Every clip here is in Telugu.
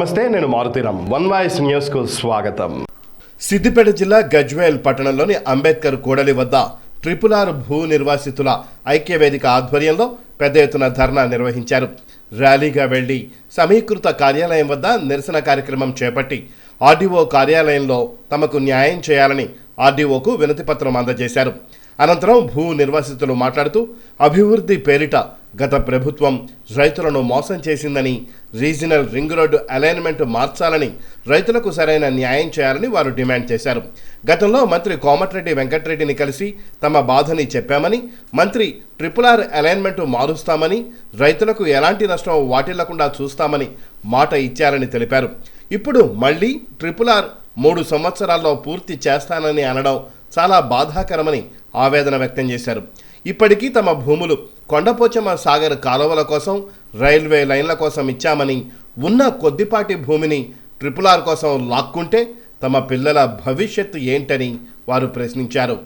నమస్తే, నేను మారుతీరామ్. వన్ వాయిస్ న్యూస్కు స్వాగతం. సిద్దిపేట జిల్లా గజ్వేల్ పట్టణంలోని అంబేద్కర్ కూడలి వద్ద RRR భూ నిర్వాసితుల ఐక్యవేదిక ఆధ్వర్యంలో పెద్ద ఎత్తున ధర్నా నిర్వహించారు. ర్యాలీగా వెళ్లి సమీకృత కార్యాలయం వద్ద నిరసన కార్యక్రమం చేపట్టి ఆర్డీఓ కార్యాలయంలో తమకు న్యాయం చేయాలని ఆర్డీఓకు వినతిపత్రం అందజేశారు. అనంతరం భూ నిర్వాసితులు మాట్లాడుతూ అభివృద్ధి పేరిట గత ప్రభుత్వం రైతులను మోసం చేసిందని, రీజనల్ రింగ్ రోడ్డు అలైన్మెంట్ మార్చాలని, రైతులకు సరైన న్యాయం చేయాలని వారు డిమాండ్ చేశారు. గతంలో మంత్రి కోమటిరెడ్డి వెంకటరెడ్డిని కలిసి తమ బాధని చెప్పామని, మంత్రి RRR అలైన్మెంట్ మారుస్తామని, రైతులకు ఎలాంటి నష్టం వాటిల్లకుండా చూస్తామని మాట ఇచ్చారని తెలిపారు. ఇప్పుడు మళ్లీ RRR 3 సంవత్సరాల్లో పూర్తి చేస్తానని అనడం చాలా బాధాకరమని ఆవేదన వ్యక్తం చేశారు. ఇప్పటికీ తమ భూములు కొండపోచమ్మ సాగర్ కాలువల కోసం, రైల్వే లైన్ల కోసం ఇచ్చామని, ఉన్న కొద్దిపాటి భూమిని RRR కోసం లాక్కుంటే తమ పిల్లల భవిష్యత్తు ఏంటని వారు ప్రశ్నించారు.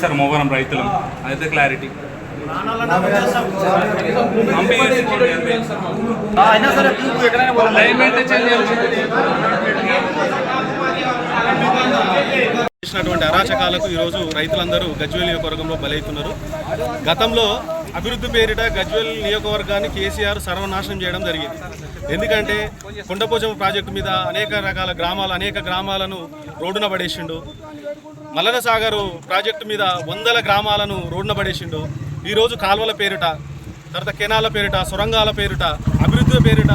సార్ మోగనం రైతులం అదైతే క్లారిటీ. అయినా సరే చేసినటువంటి అరాచకాలకు ఈరోజు రైతులందరూ గజ్వేల్ నియోజకవర్గంలో బలవుతున్నారు. గతంలో అభివృద్ధి పేరిట గజ్వేల్ నియోజకవర్గాన్ని కేసీఆర్ సర్వనాశనం చేయడం జరిగింది. ఎందుకంటే కొండపోచమ్మ ప్రాజెక్టు మీద అనేక రకాల అనేక గ్రామాలను రోడ్డున పడేసిండు. మల్లన సాగరు ప్రాజెక్టు మీద వందల గ్రామాలను రోడ్డున పడేసిండు. ఈరోజు కాలువల పేరిట, తర్వాత కెనాల పేరిట, సొరంగాల పేరిట, అభివృద్ధి పేరిట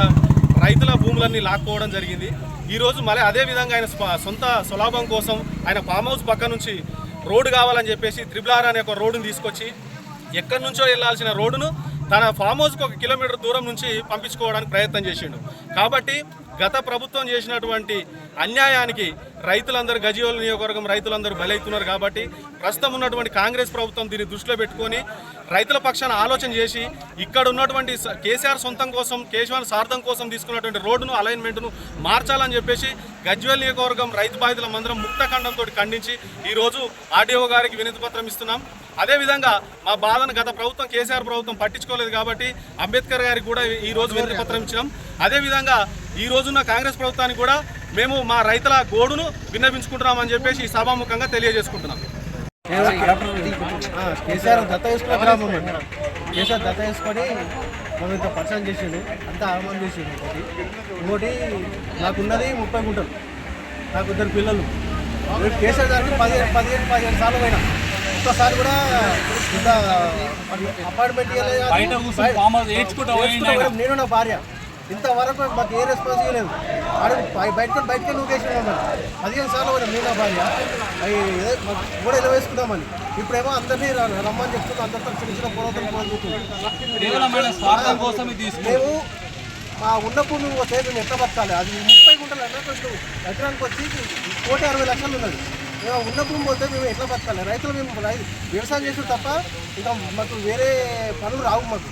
రైతుల భూములన్నీ లాక్కోవడం జరిగింది. ఈరోజు మళ్ళీ అదేవిధంగా ఆయన సొంత స్వలాభం కోసం ఆయన ఫామ్ హౌస్ పక్క నుంచి రోడ్డు కావాలని చెప్పేసి త్రిబుల్ అనే ఒక రోడ్డును తీసుకొచ్చి ఎక్కడి నుంచో వెళ్ళాల్సిన రోడ్డును తన ఫామ్ హౌస్కి 1 కిలోమీటర్ దూరం నుంచి పంపించుకోవడానికి ప్రయత్నం చేసిండు. కాబట్టి గత ప్రభుత్వం చేసినటువంటి అన్యాయానికి రైతులందరూ గజ్వేల్ నియోజకవర్గం రైతులందరూ బలవుతున్నారు. కాబట్టి ప్రస్తుతం ఉన్నటువంటి కాంగ్రెస్ ప్రభుత్వం దీన్ని దృష్టిలో పెట్టుకొని రైతుల పక్షాన ఆలోచన చేసి ఇక్కడ ఉన్నటువంటి కేసీఆర్ సొంతం కోసం, కేశవాన్ సార్థం కోసం తీసుకున్నటువంటి రోడ్డును అలైన్మెంట్ను మార్చాలని చెప్పేసి గజ్వేల్ నియోజకవర్గం రైతు బాధితుల మందరం ముక్తఖండంతో ఖండించి ఈరోజు ఆర్డీఓ గారికి వినతి పత్రం ఇస్తున్నాం. అదేవిధంగా మా బాధను గత ప్రభుత్వం కేసీఆర్ ప్రభుత్వం పట్టించుకోలేదు కాబట్టి అంబేద్కర్ గారికి కూడా ఈరోజు వినతి పత్రం ఇచ్చినాం. అదేవిధంగా ఈ రోజున్న కాంగ్రెస్ ప్రభుత్వానికి కూడా మేము మా రైతుల గోడును విన్నవించుకుంటున్నామని చెప్పేసి ఈ సభాముఖంగా తెలియజేసుకుంటున్నాం. కేసీఆర్ దత్త వేసుకున్న గ్రామం కేసీఆర్ దత్త వేసుకొని మనం ఇంత పరిచయం చేసిండు, అంతా ఆగమనం చేసిండు. ఇంకోటి నాకున్నది 30 గుంటలు, నాకు 2 పిల్లలు. కేసీఆర్ గారికి 15 సార్లు పోయినా ఒక్కసారి కూడా ఇంత అపార్ట్మెంట్ నేను నా భార్య ఇంతవరకు మాకు ఏ రెస్పాన్స్ ఇవ్వలేదు. బయటకి నువ్వు చేసినామని 15 సార్లు పోయినా నేను నా భార్య మాకు కూడా ఇలా వేసుకుందామని. ఇప్పుడేమో అందరినీ రమ్మని చెప్తున్నాం, అందరితో చిన్న చిన్న పోరాటం మేము మా ఉన్న భూమి పోతే మేము ఎట్లా బతకాలి? అది 30 గుంటలు అన్నట్టు ఎకరానికి వచ్చి 1,60,00,000 ఉన్నది. మేము ఉన్న భూమి పోతే మేము ఎట్లా బతకాలి? రైతులు మేము వ్యవసాయం చేసాం తప్ప ఇంకా మాకు వేరే పనులు రావు. మాకు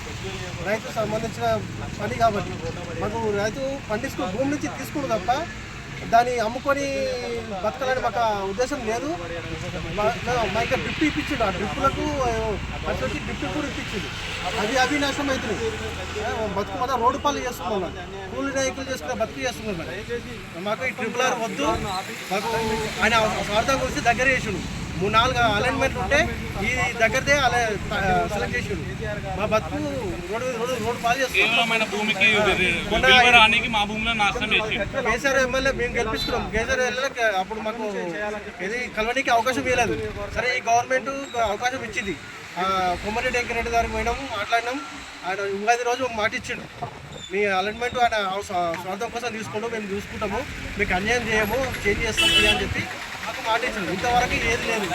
రైతుకు సంబంధించిన పని కాబట్టి మాకు రైతు భూమి నుంచి తీసుకుని తప్ప దాన్ని అమ్ముకొని బతకాలని మాకు ఉద్దేశం లేదు. మా ఇక్కడ డ్రిప్ ఇప్పించిండు, ఆ డ్రిప్పులకు అటు వచ్చి డ్రిప్ కూడా ఇప్పించిండు. అవి నాశనం అవుతుంది. బతుకు మొత్తం రోడ్డు పాలు చేస్తున్నాం, కూలి నాయకులు చేసుకునే బతుకు చేస్తున్నాం. మాకు ఈ ట్రిపుల్ ఆర్ వద్దు. మాకు ఆయన స్వార్థం గురించి దగ్గర చేసిండు. 3-4 అలైన్మెంట్ ఉంటే ఈ దగ్గరదే సెలెక్ట్ చేసిండు. మా బతుకు రోడ్డు పాలు చేస్తున్నాం. కేసీఆర్ ఎమ్మెల్యే మేము గెలిపిస్తున్నాం. కేసీఆర్ ఎమ్మెల్యే అప్పుడు మాకు ఇది కలవడానికి అవకాశం ఇవ్వలేదు. సరే ఈ గవర్నమెంట్ అవకాశం ఇచ్చింది. కొమ్మరెడ్డి వెంకరెడ్డి గారికి పోయినాము, మాట్లాడినాం. ఆయన ఉగాది రోజు మాట ఇచ్చిండు, మీ అలైన్మెంట్ ఆయన స్వార్థం కోసం తీసుకోండు, మేము చూసుకుంటాము, మీకు అన్యాయం చేయము, చేంజ్ చేస్తాం అని చెప్పి మాకు మాట ఇచ్చిండు. ఇంతవరకు ఏది లేదు.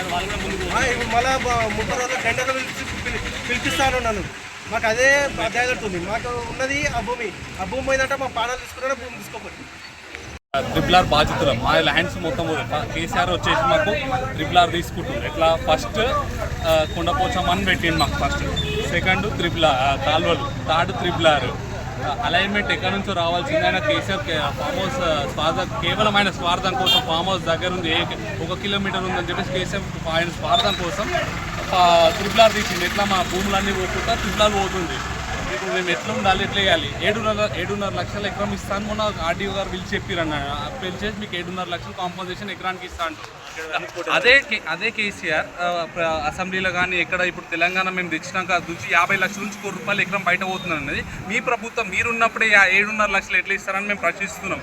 ఇప్పుడు మళ్ళీ 30 రోజులు టెండర్లు పిలిపిస్తాను నన్ను. మాకు అదే అధ్యాయుతుంది. మాకు ఉన్నది ఆ భూమి పోయిందంటే మా పానాలు తీసుకున్నా భూమి తీసుకోపోయి ట్రిపుల్ ఆర్ బాధితులం. మా ల్యాండ్స్ మొత్తం కేసీఆర్ వచ్చేసి మాకు ట్రిపుల్ ఆర్ తీసుకుంటుంది. ఎట్లా ఫస్ట్ కొండపోచమ్మ అని పెట్టిండు మాకు, ఫస్ట్ సెకండ్ కాలువలు, థర్డ్ ట్రిపుల్ ఆర్ అలైన్మెంట్ ఎక్కడి నుంచో రావాల్సింది. ఆయన కేసీఆర్ ఫామ్ హౌస్ కేవలం ఆయన స్వార్థం కోసం ఫామ్ హౌస్ దగ్గర ఉంది, 1 కిలోమీటర్ ఉందని చెప్పేసి కేసీఆర్ ఆయన స్వార్థం కోసం ట్రిపుల్ ఆర్ తీసింది. ఎట్లా మా భూములన్నీ పోకుండా ట్రిపుల్ ఆర్ పోతుంది. ఇప్పుడు మేము ఎట్లా ఉండాలి, ఎట్లా వేయాలి? 7.5 లక్షల ఎకరం ఇస్తాను మొన్న ఆర్డీఓ గారు పిలిచి చెప్పిరన్న, పిలిచేసి మీకు 7.5 లక్షలు కాంపన్సేషన్ ఎకరానికి ఇస్తాను. అదే కేసీఆర్ అసెంబ్లీలో కానీ ఎక్కడ ఇప్పుడు తెలంగాణ మేము తెచ్చినాక నుంచి 50 లక్షల నుంచి ₹1 ఎకరం బయట పోతుంది అన్నది. మీ ప్రభుత్వం మీరున్నప్పుడే 7.5 లక్షలు ఎట్లా ఇస్తారని మేము ప్రశ్నిస్తున్నాం.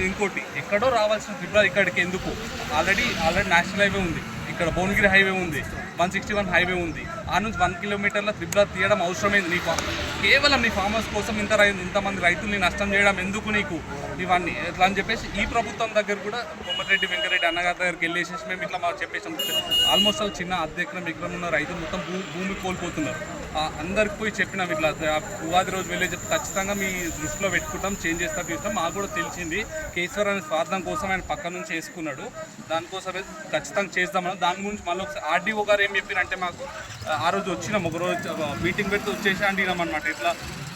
ఇంకోటి ఎక్కడో రావాల్సిన ట్రిపుల్ ఇక్కడికి ఎందుకు? ఆల్రెడీ నేషనల్ హైవే ఉంది, ఇక్కడ భువనగిరి హైవే ఉంది, 161 హైవే ఉంది. ఆ నుంచి 1 కిలోమీటర్ల ట్రిపుల్ తీయడం అవసరమైంది నీకు? కేవలం నీ ఫామ్ హౌస్ కోసం ఇంతమంది రైతుల్ని నష్టం చేయడం ఎందుకు నీకు? ఇవన్నీ ఎట్లా అని చెప్పేసి ఈ ప్రభుత్వం దగ్గర కూడా కొమ్మరెడ్డి వెంకరెడ్డి అన్నగారి దగ్గరికి వెళ్ళేసేసి మేము ఇట్లా మాకు చెప్పేసాం. ఆల్మోస్ట్ వాళ్ళు చిన్న ఎకరం ఉన్న రైతులు మొత్తం భూమి కోల్పోతున్నారు. అందరికి పోయి చెప్పినాం ఇట్లా ఉగాది రోజు వెళ్ళే చెప్పి ఖచ్చితంగా మీ దృష్టిలో పెట్టుకుంటాం, చేంజ్ చేస్తాం చూస్తాం. మాకు కూడా తెలిసింది కేసీఆర్ అనే స్వార్థం కోసం ఆయన పక్క నుంచి వేసుకున్నాడు, దానికోసమే ఖచ్చితంగా చేద్దామని. దాని గురించి మళ్ళీ ఒకసారి ఆర్డీఓ గారు ఏం చెప్పారంటే మాకు ఆ రోజు వచ్చినాం, ఒకరోజు మీటింగ్ పెడితే వచ్చేసి అంటున్నామన్నమాట.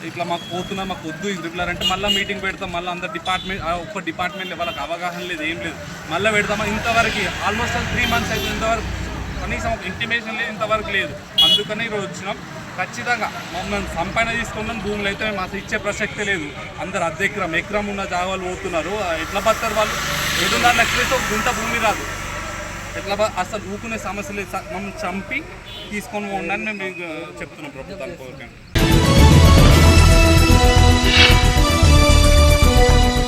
ఇట్లా మాకు పోతున్నాం, మాకు వద్దు ఈ ట్రిపుల్ ఆర్ అంటే మళ్ళీ మీటింగ్ పెడతాం. మళ్ళీ అందరు ఒక్క డిపార్ట్మెంట్ వాళ్ళకి అవగాహన లేదు, ఏం లేదు, మళ్ళీ పెడతామా. ఇంతవరకు ఆల్మోస్ట్ 3 మంత్స్ అయితే ఇంతవరకు కనీసం ఒక ఇంటిమేషన్ లేదు, ఇంతవరకు లేదు. అందుకని ఈరోజు వచ్చినాం. ఖచ్చితంగా మమ్మల్ని సంపాదన తీసుకున్నాం. భూములు అయితే మేము అసలు ఇచ్చే ప్రసక్తే లేదు. అందరు అర్ధ ఎకరం ఉన్న జాగాలు పోతున్నారు. ఎట్లా బతారు వాళ్ళు? 7.5 లక్షలతో ఒక గుంట భూమి రాదు. ఎట్లా అసలు ఊకునే సమస్య లేదు. మమ్మల్ని చంపి తీసుకొని పోండి అని మేము చెప్తున్నాం ప్రభుత్వానికి.